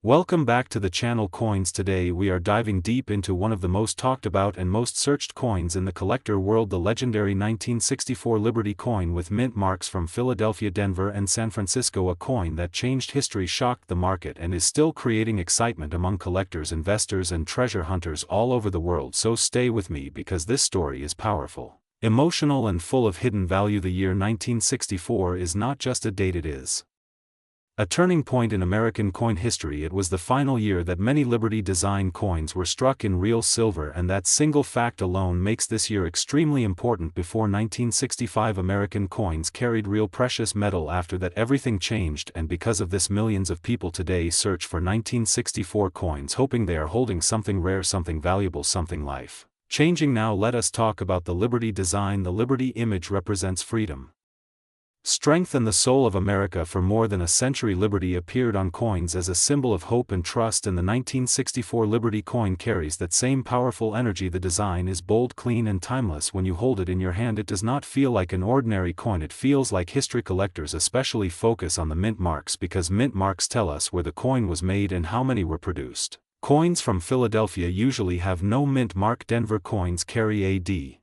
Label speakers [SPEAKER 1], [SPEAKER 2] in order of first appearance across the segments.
[SPEAKER 1] Welcome back to the channel Coins. Today we are diving deep into one of the most talked about and most searched coins in the collector world, the legendary 1964 Liberty coin with mint marks from Philadelphia, Denver and San Francisco, a coin that changed history, shocked the market and is still creating excitement among collectors, investors and treasure hunters all over the world. So stay with me because this story is powerful, emotional and full of hidden value. The year 1964 is not just a date, it is a turning point in American coin history. It was the final year that many Liberty design coins were struck in real silver, and that single fact alone makes this year extremely important. Before 1965, American coins carried real precious metal. After that, everything changed, and because of this, millions of people today search for 1964 coins, hoping they are holding something rare, something valuable, something life changing. Now let us talk about the Liberty design. The Liberty image represents freedom, strength and the soul of America. For more than a century, Liberty appeared on coins as a symbol of hope and trust, and the 1964 Liberty coin carries that same powerful energy. The design is bold, clean and timeless. When you hold it in your hand, it does not feel like an ordinary coin, it feels like history. Collectors especially focus on the mint marks because mint marks tell us where the coin was made and how many were produced. Coins from Philadelphia usually have no mint mark. Denver coins carry a D,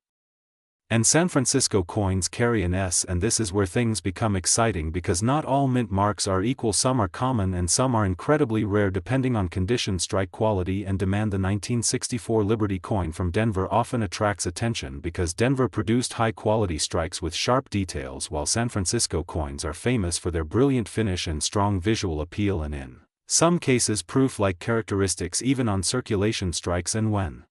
[SPEAKER 1] and San Francisco coins carry an S, and this is where things become exciting because not all mint marks are equal. Some are common and some are incredibly rare depending on condition, strike quality and demand. The 1964 Liberty coin from Denver often attracts attention because Denver produced high-quality strikes with sharp details, while San Francisco coins are famous for their brilliant finish and strong visual appeal, and in some cases proof-like characteristics even on circulation strikes. And when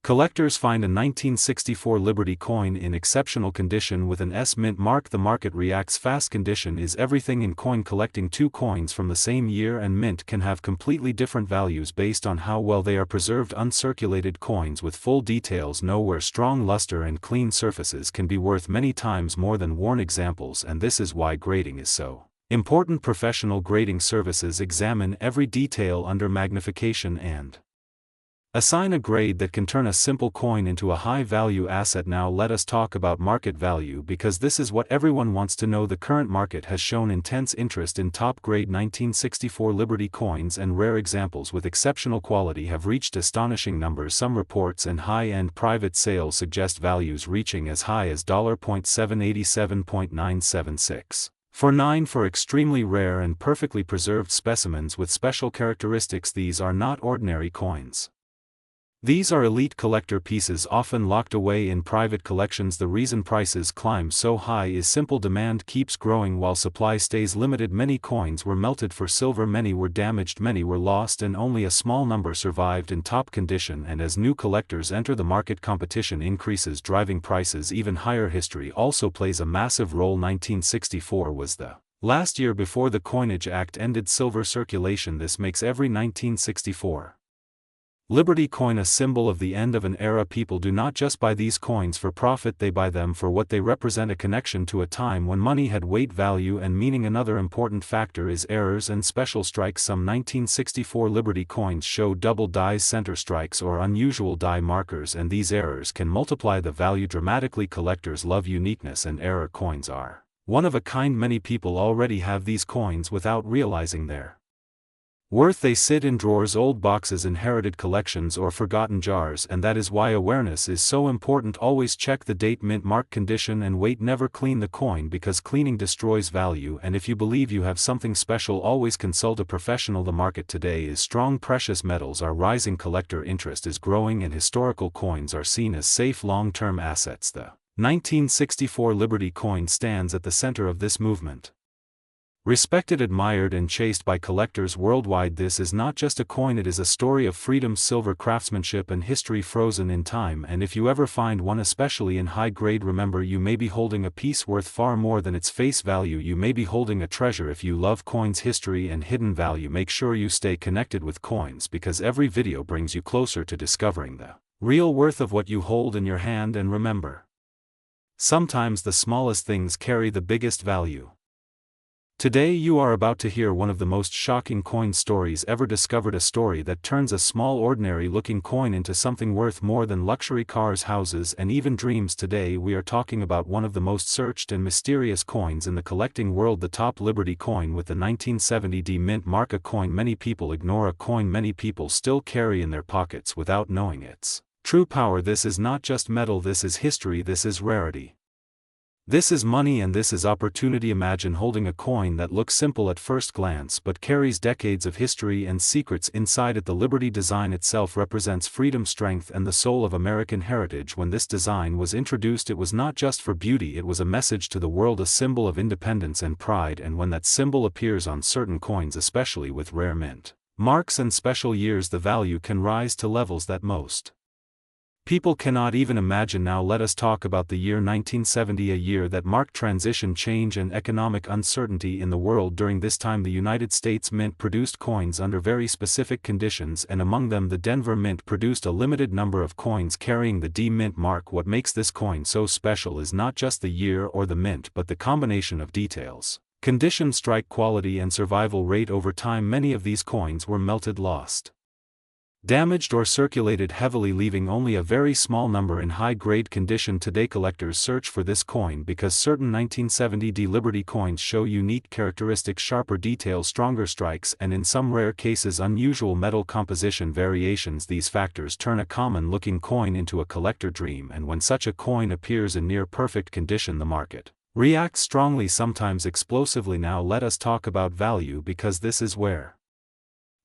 [SPEAKER 1] collectors find a 1964 Liberty coin in exceptional condition with an S mint mark, the market reacts fast. Condition is everything in coin collecting. Two coins from the same year and mint can have completely different values based on how well they are preserved. Uncirculated coins with full details know where strong luster and clean surfaces can be worth many times more than worn examples, and this is why grading is so important. Professional grading services examine every detail under magnification and assign a grade that can turn a simple coin into a high-value asset. Now let us talk about market value because this is what everyone wants to know. The current market has shown intense interest in top-grade 1964 Liberty coins, and rare examples with exceptional quality have reached astonishing numbers. Some reports and high-end private sales suggest values reaching as high as $.787.976 for 9 for extremely rare and perfectly preserved specimens with special characteristics. These are not ordinary coins. These are elite collector pieces often locked away in private collections. The reason prices climb so high is simple: demand keeps growing while supply stays limited. Many coins were melted for silver, many were damaged, many were lost, and only a small number survived in top condition. And as new collectors enter the market, competition increases, driving prices even higher. History also plays a massive role. 1964 was the last year before the Coinage Act ended silver circulation. This makes every 1964 Liberty coin a symbol of the end of an era. People do not just buy these coins for profit, they buy them for what they represent: a connection to a time when money had weight, value and meaning. Another important factor is errors and special strikes. Some 1964 Liberty coins show double dies, center strikes or unusual die markers, and these errors can multiply the value dramatically. Collectors love uniqueness, and error coins are one of a kind. Many people already have these coins without realizing their worth. They sit in drawers, old boxes, inherited collections or forgotten jars, and that is why awareness is so important. Always check the date, mint mark, condition and weight. Never clean the coin because cleaning destroys value, and if you believe you have something special, always consult a professional. The market today is strong. Precious metals are rising, collector interest is growing, and historical coins are seen as safe long-term assets. The 1964 Liberty coin stands at the center of this movement. Respected, admired and chased by collectors worldwide, this is not just a coin, it is a story of freedom, silver, craftsmanship and history frozen in time. And if you ever find one, especially in high grade, remember you may be holding a piece worth far more than its face value. You may be holding a treasure. If you love coins, history and hidden value, make sure you stay connected with coins because every video brings you closer to discovering the real worth of what you hold in your hand. And remember, sometimes the smallest things carry the biggest value. Today you are about to hear one of the most shocking coin stories ever discovered, a story that turns a small ordinary-looking coin into something worth more than luxury cars, houses and even dreams. Today we are talking about one of the most searched and mysterious coins in the collecting world, the top Liberty coin with the 1970 D mint mark, a coin many people ignore, a coin many people still carry in their pockets without knowing its true power. This is not just metal, this is history, this is rarity. This is money and this is opportunity. Imagine holding a coin that looks simple at first glance but carries decades of history and secrets inside it. The Liberty design itself represents freedom, strength and the soul of American heritage. When this design was introduced, it was not just for beauty, it was a message to the world, a symbol of independence and pride. And when that symbol appears on certain coins, especially with rare mint marks and special years, the value can rise to levels that most people cannot even imagine. Now let us talk about the year 1970, a year that marked transition, change and economic uncertainty in the world. During this time the United States Mint produced coins under very specific conditions, and among them the Denver Mint produced a limited number of coins carrying the D mint mark. What makes this coin so special is not just the year or the mint, but the combination of details, condition, strike quality and survival rate. Over time many of these coins were melted, lost, damaged or circulated heavily, leaving only a very small number in high-grade condition. Today collectors search for this coin because certain 1970 D Liberty coins show unique characteristics, sharper details, stronger strikes and in some rare cases unusual metal composition variations. These factors turn a common-looking coin into a collector dream, and when such a coin appears in near-perfect condition the market reacts strongly, sometimes explosively. Now let us talk about value, because this is where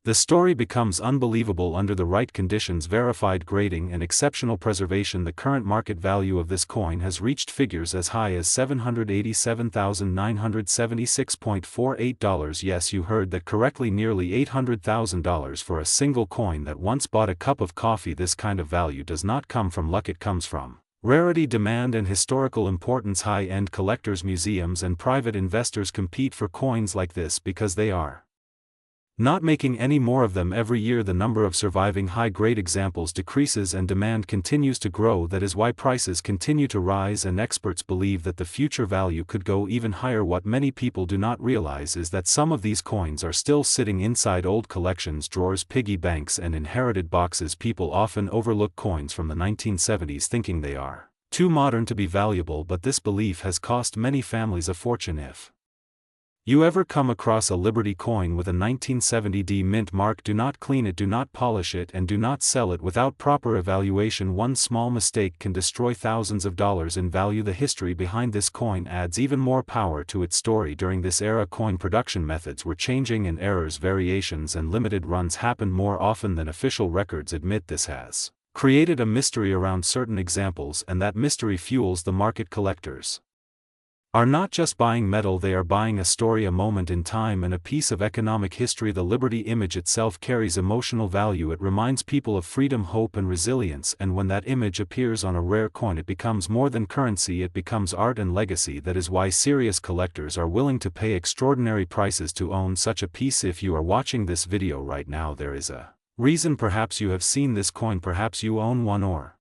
[SPEAKER 1] the story becomes unbelievable. Under the right conditions, verified grading and exceptional preservation, the current market value of this coin has reached figures as high as $787,976.48. Yes, you heard that correctly, nearly $800,000 for a single coin that once bought a cup of coffee. This kind of value does not come from luck, it comes from rarity, demand and historical importance. High-end collectors, museums and private investors compete for coins like this because they are not making any more of them every year. The number of surviving high-grade examples decreases and demand continues to grow. That is why prices continue to rise, and experts believe that the future value could go even higher. What many people do not realize is that some of these coins are still sitting inside old collections, drawers, piggy banks and inherited boxes. People often overlook coins from the 1970s thinking they are too modern to be valuable, but this belief has cost many families a fortune. If you ever come across a Liberty coin with a 1970 D mint mark, do not clean it, do not polish it and do not sell it without proper evaluation. One small mistake can destroy thousands of dollars in value. The history behind this coin adds even more power to its story. During this era, coin production methods were changing and errors, variations and limited runs happened more often than official records admit. This has created a mystery around certain examples, and that mystery fuels the market. Collectors are not just buying metal, they are buying a story, a moment in time and a piece of economic history. The Liberty image itself carries emotional value. It reminds people of freedom, hope and resilience, and when that image appears on a rare coin it becomes more than currency, it becomes art and legacy. That is why serious collectors are willing to pay extraordinary prices to own such a piece. If you are watching this video right now, there is a reason. Perhaps you have seen this coin, perhaps you own one, or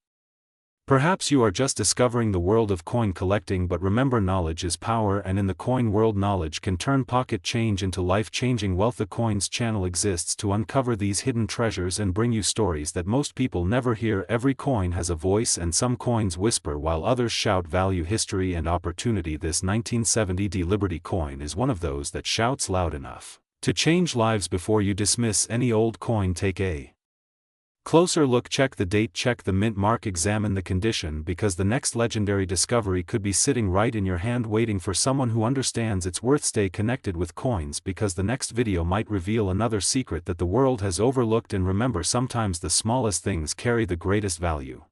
[SPEAKER 1] perhaps you are just discovering the world of coin collecting. But remember, knowledge is power, and in the coin world knowledge can turn pocket change into life-changing wealth. The Coins channel exists to uncover these hidden treasures and bring you stories that most people never hear. Every coin has a voice, and some coins whisper while others shout. Value, history and opportunity. This 1970 D Liberty coin is one of those that shouts loud enough to change lives. Before you dismiss any old coin, take a closer look. Check the date, check the mint mark, examine the condition, because the next legendary discovery could be sitting right in your hand waiting for someone who understands its worth. Stay connected with coins, because the next video might reveal another secret that the world has overlooked. And remember, sometimes the smallest things carry the greatest value.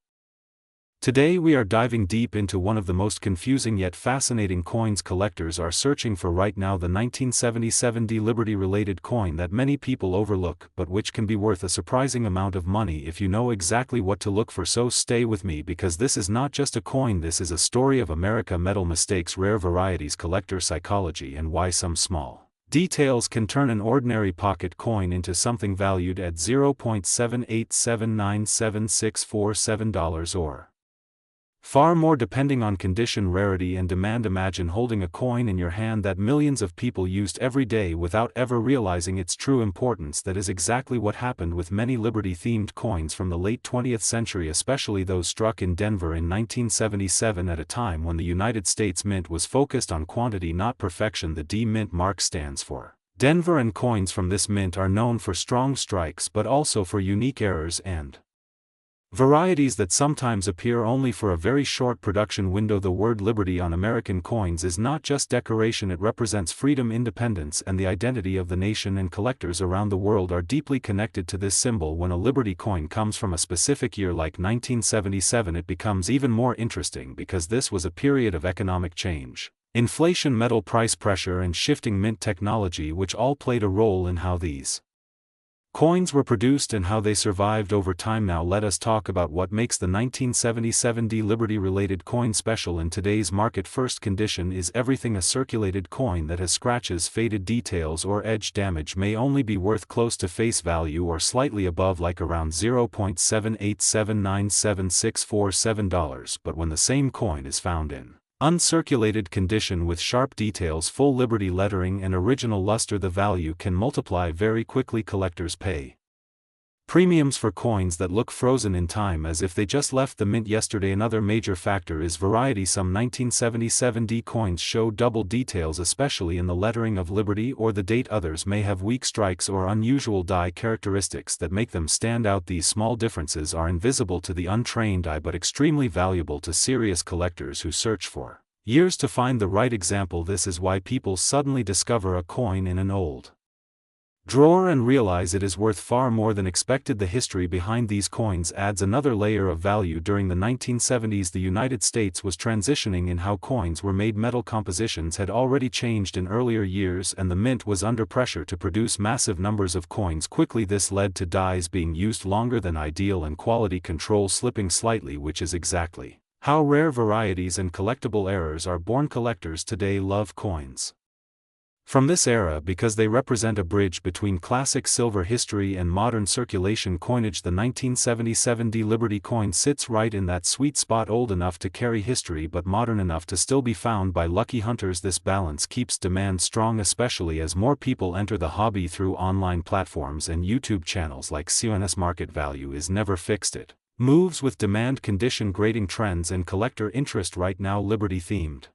[SPEAKER 1] Today we are diving deep into one of the most confusing yet fascinating coins collectors are searching for right now, the 1977 D Liberty related coin that many people overlook, but which can be worth a surprising amount of money if you know exactly what to look for. So stay with me, because this is not just a coin, this is a story of America, metal mistakes, rare varieties, collector psychology, and why some small details can turn an ordinary pocket coin into something valued at $0.787976447 or Far more depending on condition, rarity and demand. Imagine holding a coin in your hand that millions of people used every day without ever realizing its true importance. That is exactly what happened with many Liberty-themed coins from the late 20th century, especially those struck in Denver in 1977 at a time when the United States Mint was focused on quantity not perfection. The D Mint mark stands for Denver, and coins from this mint are known for strong strikes but also for unique errors and varieties that sometimes appear only for a very short production window. The word liberty on American coins is not just decoration, it represents freedom, independence, and the identity of the nation, and collectors around the world are deeply connected to this symbol. When a Liberty coin comes from a specific year like 1977, it becomes even more interesting because this was a period of economic change, inflation, metal price pressure, and shifting mint technology, which all played a role in how these coins were produced and how they survived over time. Now let us talk about what makes the 1977 D Liberty-related coin special in today's market. First condition is everything. A circulated coin that has scratches, faded details, or edge damage may only be worth close to face value or slightly above, like around $0.7879767, but when the same coin is found in uncirculated condition with sharp details, full Liberty lettering, and original luster, the value can multiply very quickly. Collectors pay premiums for coins that look frozen in time, as if they just left the mint yesterday. Another major factor is variety. Some 1977 D coins show double details, especially in the lettering of Liberty or the date. Others may have weak strikes or unusual die characteristics that make them stand out. These small differences are invisible to the untrained eye but extremely valuable to serious collectors who search for years to find the right example. This is why people suddenly discover a coin in an old drawer and realize it is worth far more than expected. The history behind these coins adds another layer of value. During the 1970s, the United States was transitioning in how coins were made. Metal compositions had already changed in earlier years, and the mint was under pressure to produce massive numbers of coins quickly. This led to dies being used longer than ideal and quality control slipping slightly, which is exactly how rare varieties and collectible errors are born. Collectors today love coins from this era because they represent a bridge between classic silver history and modern circulation coinage. The 1977 D Liberty coin sits right in that sweet spot, old enough to carry history but modern enough to still be found by lucky hunters. This balance keeps demand strong, especially as more people enter the hobby through online platforms and YouTube channels like CNS. Market value is never fixed, it moves with demand, condition, grading trends, and collector interest. Right now, Liberty-themed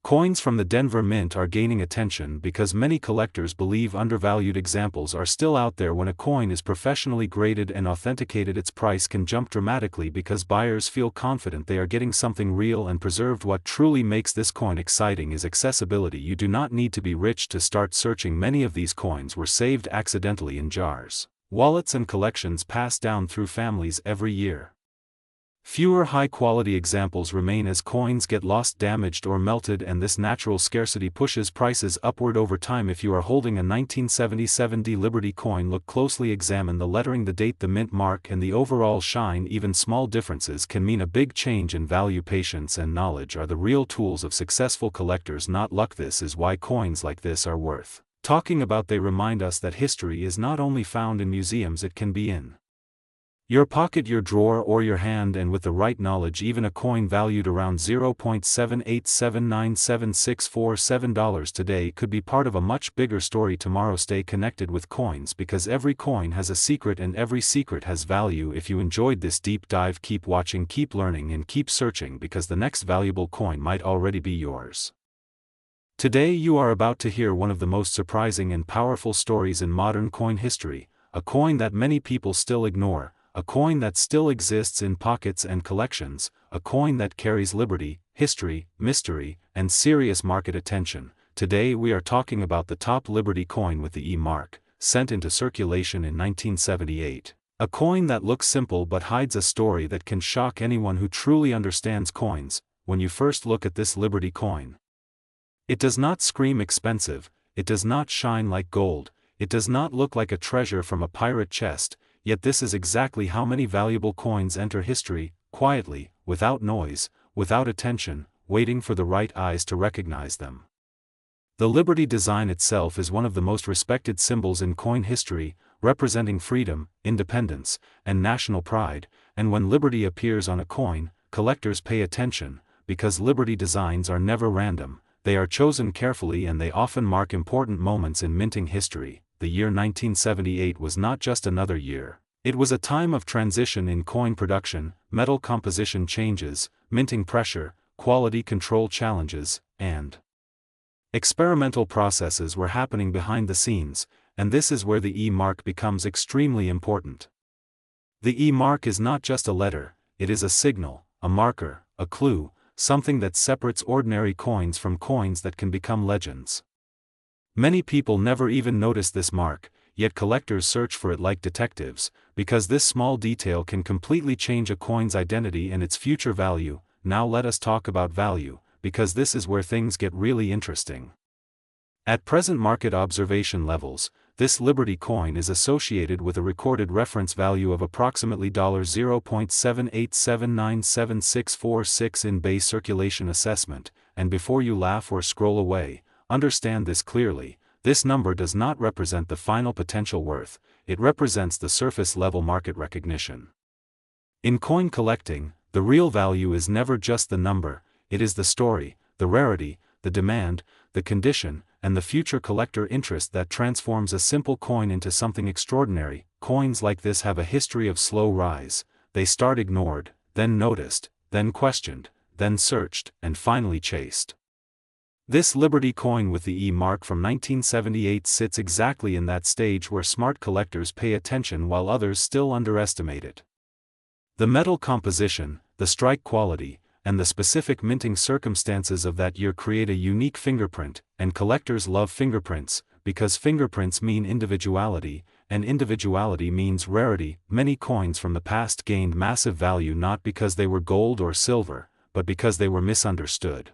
[SPEAKER 1] coins from the Denver Mint are gaining attention because many collectors believe undervalued examples are still out there. When a coin is professionally graded and authenticated, its price can jump dramatically because buyers feel confident they are getting something real and preserved. What truly makes this coin exciting is accessibility. You do not need to be rich to start searching. Many of these coins were saved accidentally in jars, wallets, and collections passed down through families every year. Fewer high-quality examples remain as coins get lost, damaged, or melted, and this natural scarcity pushes prices upward over time. If you are holding a 1977 D Liberty coin, look closely, examine the lettering, the date, the mint mark, and the overall shine. Even small differences can mean a big change in value. Patience and knowledge are the real tools of successful collectors, not luck. This is why coins like this are worth talking about. They remind us that history is not only found in museums, it can be in your pocket, your drawer, or your hand, and with the right knowledge, even a coin valued around $0.7879767 today could be part of a much bigger story tomorrow. Stay connected with coins because every coin has a secret and every secret has value. If you enjoyed this deep dive, keep watching, keep learning, and keep searching because the next valuable coin might already be yours. Today you are about to hear one of the most surprising and powerful stories in modern coin history, a coin that many people still ignore, a coin that still exists in pockets and collections, a coin that carries liberty, history, mystery, and serious market attention. Today we are talking about the top Liberty coin with the E mark, sent into circulation in 1978. A coin that looks simple but hides a story that can shock anyone who truly understands coins. When you first look at this Liberty coin, it does not scream expensive, it does not shine like gold, it does not look like a treasure from a pirate chest. Yet this is exactly how many valuable coins enter history, quietly, without noise, without attention, waiting for the right eyes to recognize them. The Liberty design itself is one of the most respected symbols in coin history, representing freedom, independence, and national pride, and when Liberty appears on a coin, collectors pay attention, because Liberty designs are never random, they are chosen carefully and they often mark important moments in minting history. The year 1978 was not just another year. It was a time of transition in coin production, metal composition changes, minting pressure, quality control challenges, and experimental processes were happening behind the scenes, and this is where the E mark becomes extremely important. The E mark is not just a letter, it is a signal, a marker, a clue, something that separates ordinary coins from coins that can become legends. Many people never even notice this mark, yet collectors search for it like detectives, because this small detail can completely change a coin's identity and its future value. Now let us talk about value, because this is where things get really interesting. At present market observation levels, this Liberty coin is associated with a recorded reference value of approximately $0.787976646 in base circulation assessment, and before you laugh or scroll away, understand this clearly, this number does not represent the final potential worth, it represents the surface-level market recognition. In coin collecting, the real value is never just the number, it is the story, the rarity, the demand, the condition, and the future collector interest that transforms a simple coin into something extraordinary. Coins like this have a history of slow rise, they start ignored, then noticed, then questioned, then searched, and finally chased. This Liberty coin with the E mark from 1978 sits exactly in that stage where smart collectors pay attention while others still underestimate it. The metal composition, the strike quality, and the specific minting circumstances of that year create a unique fingerprint, and collectors love fingerprints, because fingerprints mean individuality, and individuality means rarity. Many coins from the past gained massive value not because they were gold or silver, but because they were misunderstood.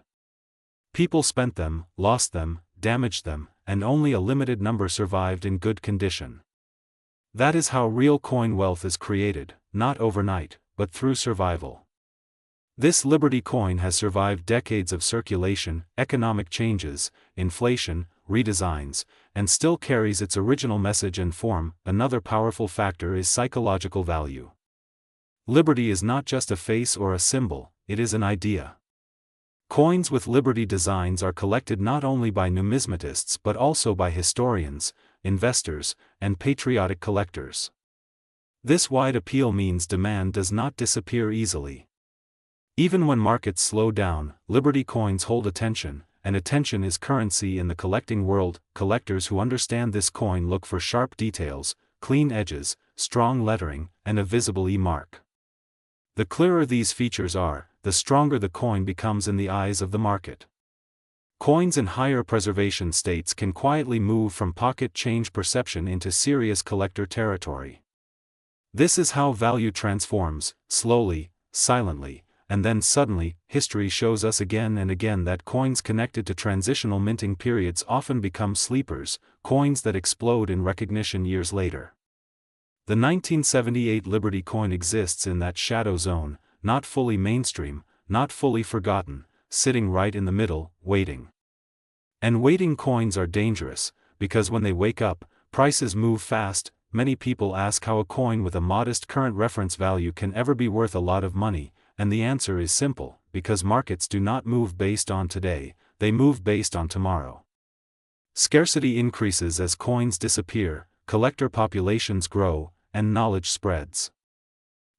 [SPEAKER 1] People spent them, lost them, damaged them, and only a limited number survived in good condition. That is how real coin wealth is created, not overnight, but through survival. This Liberty coin has survived decades of circulation, economic changes, inflation, redesigns, and still carries its original message and form. Another powerful factor is psychological value. Liberty is not just a face or a symbol, it is an idea. Coins with Liberty designs are collected not only by numismatists but also by historians, investors, and patriotic collectors. This wide appeal means demand does not disappear easily. Even when markets slow down, Liberty coins hold attention, and attention is currency in the collecting world. Collectors who understand this coin look for sharp details, clean edges, strong lettering, and a visible E mark. The clearer these features are, the stronger the coin becomes in the eyes of the market. Coins in higher preservation states can quietly move from pocket change perception into serious collector territory. This is how value transforms, slowly, silently, and then suddenly. History shows us again and again that coins connected to transitional minting periods often become sleepers, coins that explode in recognition years later. The 1978 Liberty coin exists in that shadow zone, not fully mainstream, not fully forgotten, sitting right in the middle, waiting. And waiting coins are dangerous, because when they wake up, prices move fast. Many people ask how a coin with a modest current reference value can ever be worth a lot of money, and the answer is simple, because markets do not move based on today, they move based on tomorrow. Scarcity increases as coins disappear, collector populations grow, and knowledge spreads.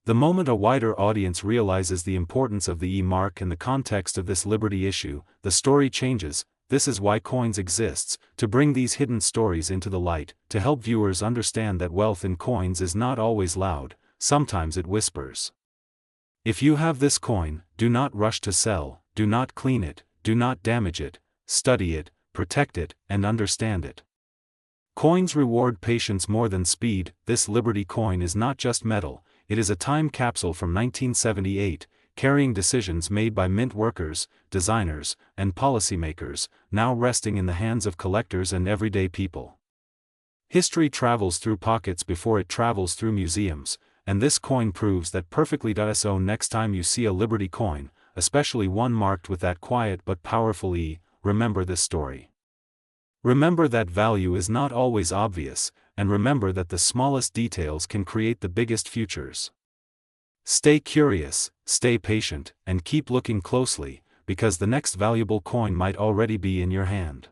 [SPEAKER 1] The moment a wider audience realizes the importance of the E mark in the context of this Liberty issue, the story changes. This is why coins exists, to bring these hidden stories into the light, to help viewers understand that wealth in coins is not always loud, sometimes it whispers. If you have this coin, do not rush to sell, do not clean it, do not damage it, study it, protect it, and understand it. Coins reward patience more than speed. This Liberty coin is not just metal, it is a time capsule from 1978, carrying decisions made by mint workers, designers, and policymakers, now resting in the hands of collectors and everyday people. History travels through pockets before it travels through museums, and this coin proves that perfectly. So next time you see a Liberty coin, especially one marked with that quiet but powerful E, remember this story. Remember that value is not always obvious, and remember that the smallest details can create the biggest futures. Stay curious, stay patient, and keep looking closely, because the next valuable coin might already be in your hand.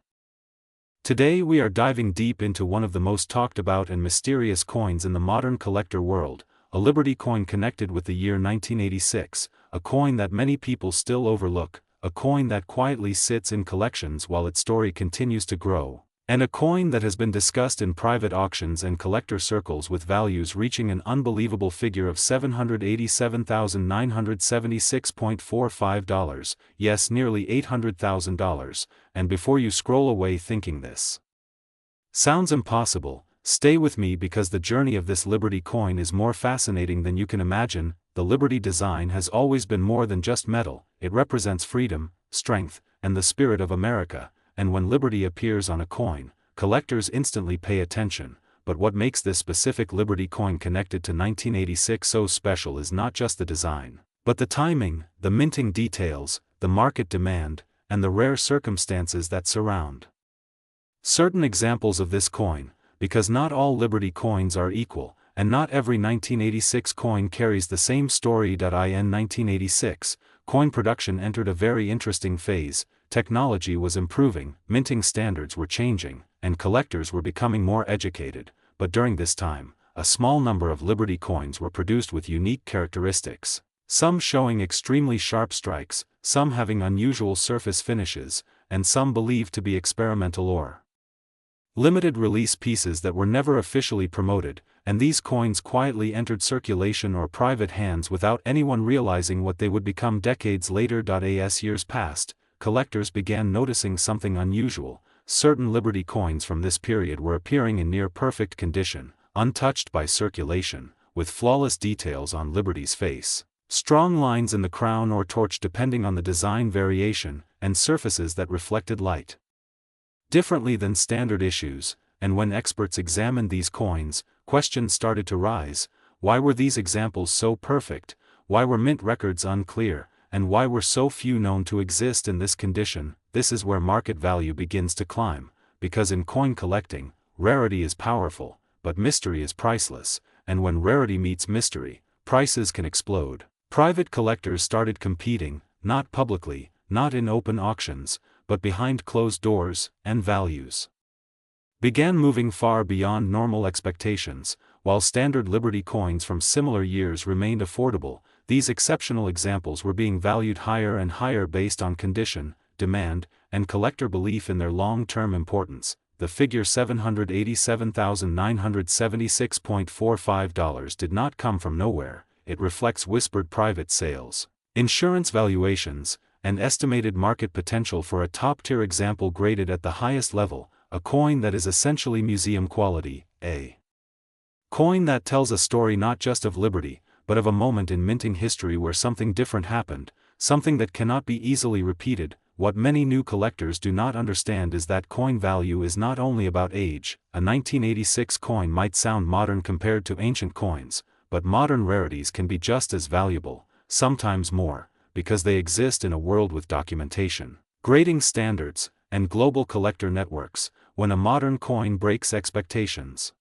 [SPEAKER 1] Today we are diving deep into one of the most talked about and mysterious coins in the modern collector world, a Liberty coin connected with the year 1986, a coin that many people still overlook, a coin that quietly sits in collections while its story continues to grow, and a coin that has been discussed in private auctions and collector circles with values reaching an unbelievable figure of $787,976.45, yes, nearly $800,000, and before you scroll away thinking this sounds impossible, stay with me because the journey of this Liberty coin is more fascinating than you can imagine. The Liberty design has always been more than just metal, it represents freedom, strength, and the spirit of America, and when Liberty appears on a coin, collectors instantly pay attention. But what makes this specific Liberty coin connected to 1986 so special is not just the design, but the timing, the minting details, the market demand, and the rare circumstances that surround certain examples of this coin, because not all Liberty coins are equal, and not every 1986 coin carries the same story. In 1986, coin production entered a very interesting phase. Technology was improving, minting standards were changing, and collectors were becoming more educated, but during this time, a small number of Liberty coins were produced with unique characteristics, some showing extremely sharp strikes, some having unusual surface finishes, and some believed to be experimental or limited release pieces that were never officially promoted, and these coins quietly entered circulation or private hands without anyone realizing what they would become decades later. As years passed, collectors began noticing something unusual. Certain Liberty coins from this period were appearing in near-perfect condition, untouched by circulation, with flawless details on Liberty's face, strong lines in the crown or torch depending on the design variation, and surfaces that reflected light differently than standard issues. And when experts examined these coins, questions started to rise. Why were these examples so perfect? Why were mint records unclear? And why were so few known to exist in this condition? This is where market value begins to climb, because in coin collecting, rarity is powerful, but mystery is priceless, and when rarity meets mystery, prices can explode. Private collectors started competing, not publicly, not in open auctions, but behind closed doors, and values began moving far beyond normal expectations. While standard Liberty coins from similar years remained affordable, these exceptional examples were being valued higher and higher based on condition, demand, and collector belief in their long-term importance. The figure $787,976.45 did not come from nowhere. It reflects whispered private sales, insurance valuations, and estimated market potential for a top-tier example graded at the highest level, a coin that is essentially museum quality, a coin that tells a story not just of Liberty, but of a moment in minting history where something different happened, something that cannot be easily repeated. What many new collectors do not understand is that coin value is not only about age. A 1986 coin might sound modern compared to ancient coins, but modern rarities can be just as valuable, sometimes more, because they exist in a world with documentation, grading standards, and global collector networks. When a modern coin breaks expectations,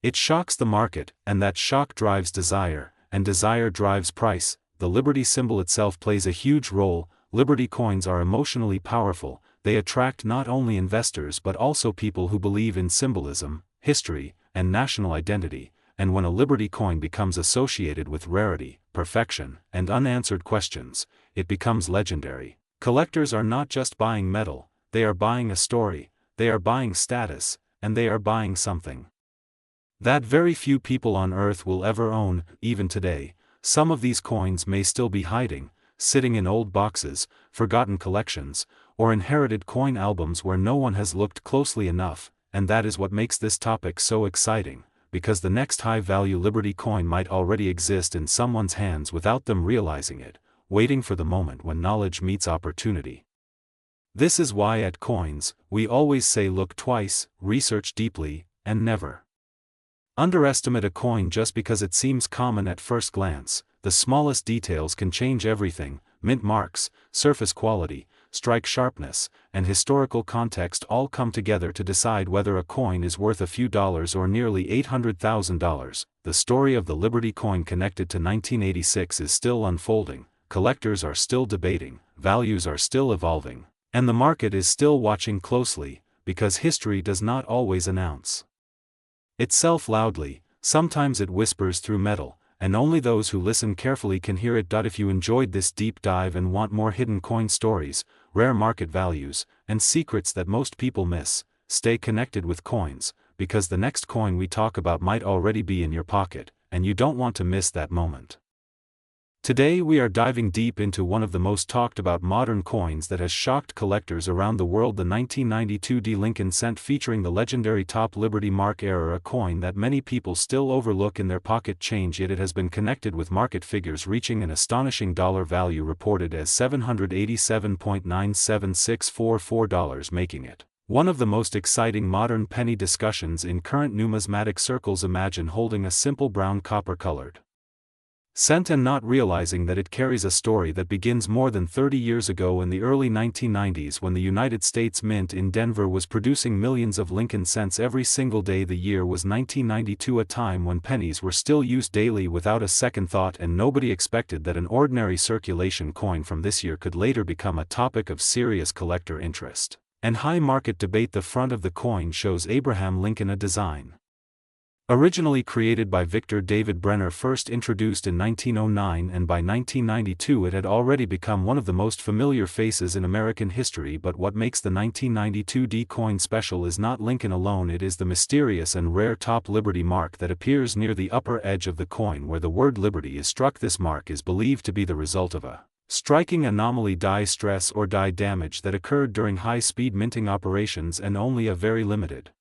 [SPEAKER 1] it shocks the market, and that shock drives desire, and desire drives price. The Liberty symbol itself plays a huge role. Liberty coins are emotionally powerful. They attract not only investors but also people who believe in symbolism, history, and national identity. And when a Liberty coin becomes associated with rarity, perfection, and unanswered questions, it becomes legendary. Collectors are not just buying metal, they are buying a story, they are buying status, and they are buying something that very few people on Earth will ever own. Even today, some of these coins may still be hiding, sitting in old boxes, forgotten collections, or inherited coin albums where no one has looked closely enough, and that is what makes this topic so exciting, because the next high-value Liberty coin might already exist in someone's hands without them realizing it, waiting for the moment when knowledge meets opportunity. This is why at Coins, we always say look twice, research deeply, and never underestimate a coin just because it seems common at first glance. The smallest details can change everything: mint marks, surface quality, strike sharpness, and historical context all come together to decide whether a coin is worth a few dollars or nearly $800,000. The story of the Liberty coin connected to 1986 is still unfolding, collectors are still debating, values are still evolving, and the market is still watching closely, because history does not always announce itself loudly. Sometimes it whispers through metal, and only those who listen carefully can hear it. If you enjoyed this deep dive and want more hidden coin stories, rare market values, and secrets that most people miss, stay connected with coins, because the next coin we talk about might already be in your pocket, and you don't want to miss that moment. Today we are diving deep into one of the most talked about modern coins that has shocked collectors around the world, the 1992 D Lincoln cent featuring the legendary top Liberty mark error, a coin that many people still overlook in their pocket change, yet it has been connected with market figures reaching an astonishing dollar value reported as $787.97644, making it one of the most exciting modern penny discussions in current numismatic circles. Imagine holding a simple brown copper-colored cent and not realizing that it carries a story that begins more than 30 years ago in the early 1990s, when the United States Mint in Denver was producing millions of Lincoln cents every single day. The year was 1992, a time when pennies were still used daily without a second thought, and nobody expected that an ordinary circulation coin from this year could later become a topic of serious collector interest and high market debate. The front of the coin shows Abraham Lincoln, a design originally created by Victor David Brenner, first introduced in 1909, and by 1992 it had already become one of the most familiar faces in American history. But what makes the 1992 D coin special is not Lincoln alone, it is the mysterious and rare top Liberty mark that appears near the upper edge of the coin where the word Liberty is struck. This mark is believed to be the result of a striking anomaly, die stress or die damage, that occurred during high-speed minting operations, and only a very limited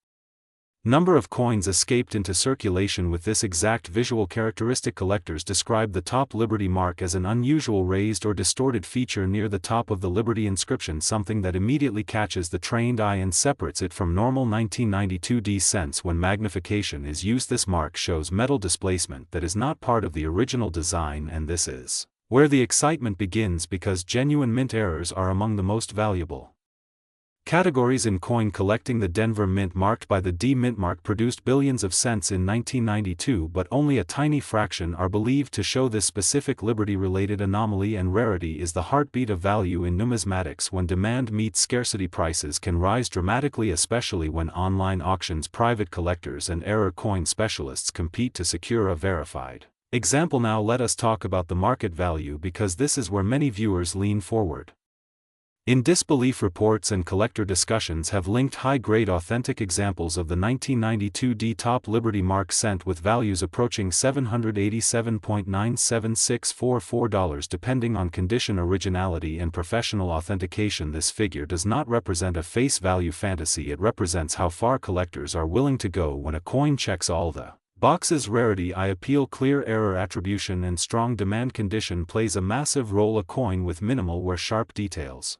[SPEAKER 1] number of coins escaped into circulation with this exact visual characteristic. Collectors describe the top Liberty mark as an unusual raised or distorted feature near the top of the Liberty inscription, something that immediately catches the trained eye and separates it from normal 1992 D cents. When magnification is used, this mark shows metal displacement that is not part of the original design, and this is where the excitement begins, because genuine mint errors are among the most valuable categories in coin collecting. The Denver Mint, marked by the D mint mark, produced billions of cents in 1992, but only a tiny fraction are believed to show this specific Liberty-related anomaly, and rarity is the heartbeat of value in numismatics. When demand meets scarcity, prices can rise dramatically, especially when online auctions, private collectors and error coin specialists compete to secure a verified example. Now let us talk about the market value, because this is where many viewers lean forward in disbelief. Reports and collector discussions have linked high-grade authentic examples of the 1992 D top Liberty mark cent with values approaching $787.97644, depending on condition, originality and professional authentication. This figure does not represent a face value fantasy, it represents how far collectors are willing to go when a coin checks all the boxes. Rarity, eye appeal, clear error attribution and strong demand. Condition plays a massive role. A coin with minimal wear, sharp details,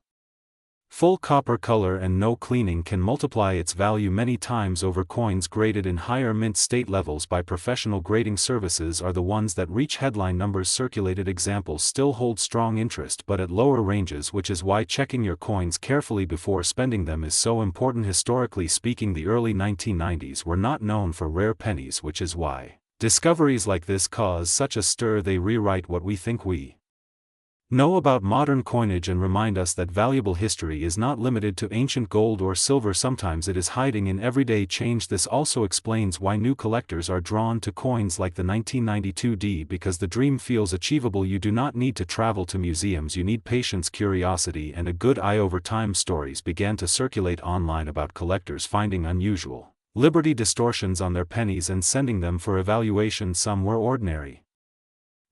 [SPEAKER 1] full copper color and no cleaning can multiply its value many times over. Coins graded in higher mint state levels by professional grading services are the ones that reach headline numbers. Circulated examples still hold strong interest, but at lower ranges, which is why checking your coins carefully before spending them is so important. Historically speaking, the early 1990s were not known for rare pennies, which is why discoveries like this cause such a stir. They rewrite what we think we know about modern coinage and remind us that valuable history is not limited to ancient gold or silver. Sometimes it is hiding in everyday change. This also explains why new collectors are drawn to coins like the 1992 D, because the dream feels achievable. You do not need to travel to museums, you need patience, curiosity and a good eye. Over time, stories began to circulate online about collectors finding unusual Liberty distortions on their pennies and sending them for evaluation. Some were ordinary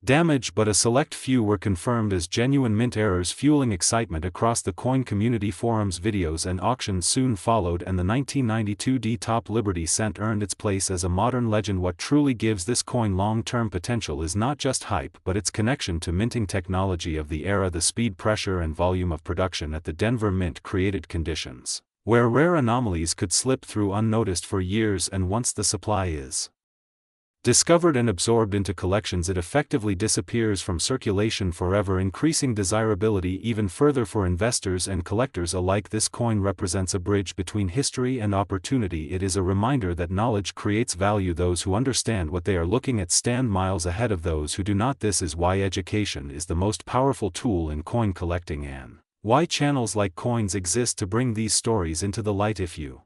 [SPEAKER 1] damage, but a select few were confirmed as genuine mint errors, fueling excitement across the coin community. Forums, videos and auctions soon followed, and the 1992 D top Liberty cent earned its place as a modern legend. What truly gives this coin long-term potential is not just hype, but its connection to minting technology of the era. The speed, pressure and volume of production at the Denver Mint created conditions where rare anomalies could slip through unnoticed for years, and once the supply is Discovered and absorbed into collections, it effectively disappears from circulation forever, increasing desirability even further for investors and collectors alike. This coin represents a bridge between history and opportunity. It is a reminder that knowledge creates value. Those who understand what they are looking at stand miles ahead of those who do not. This is why education is the most powerful tool in coin collecting, and why channels like Coins exist to bring these stories into the light. If you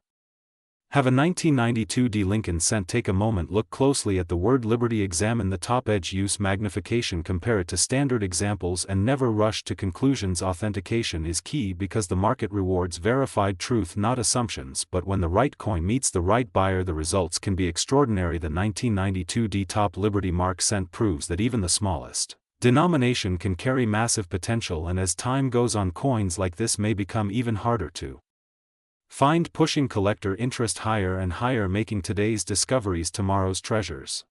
[SPEAKER 1] have a 1992 D Lincoln cent, take a moment, look closely at the word Liberty, examine the top edge, use magnification, compare it to standard examples, and never rush to conclusions. Authentication is key because the market rewards verified truth, not assumptions, but when the right coin meets the right buyer, the results can be extraordinary. The 1992 D top Liberty Mark cent proves that even the smallest denomination can carry massive potential, and as time goes on, coins like this may become even harder to find, pushing collector interest higher and higher, making today's discoveries tomorrow's treasures.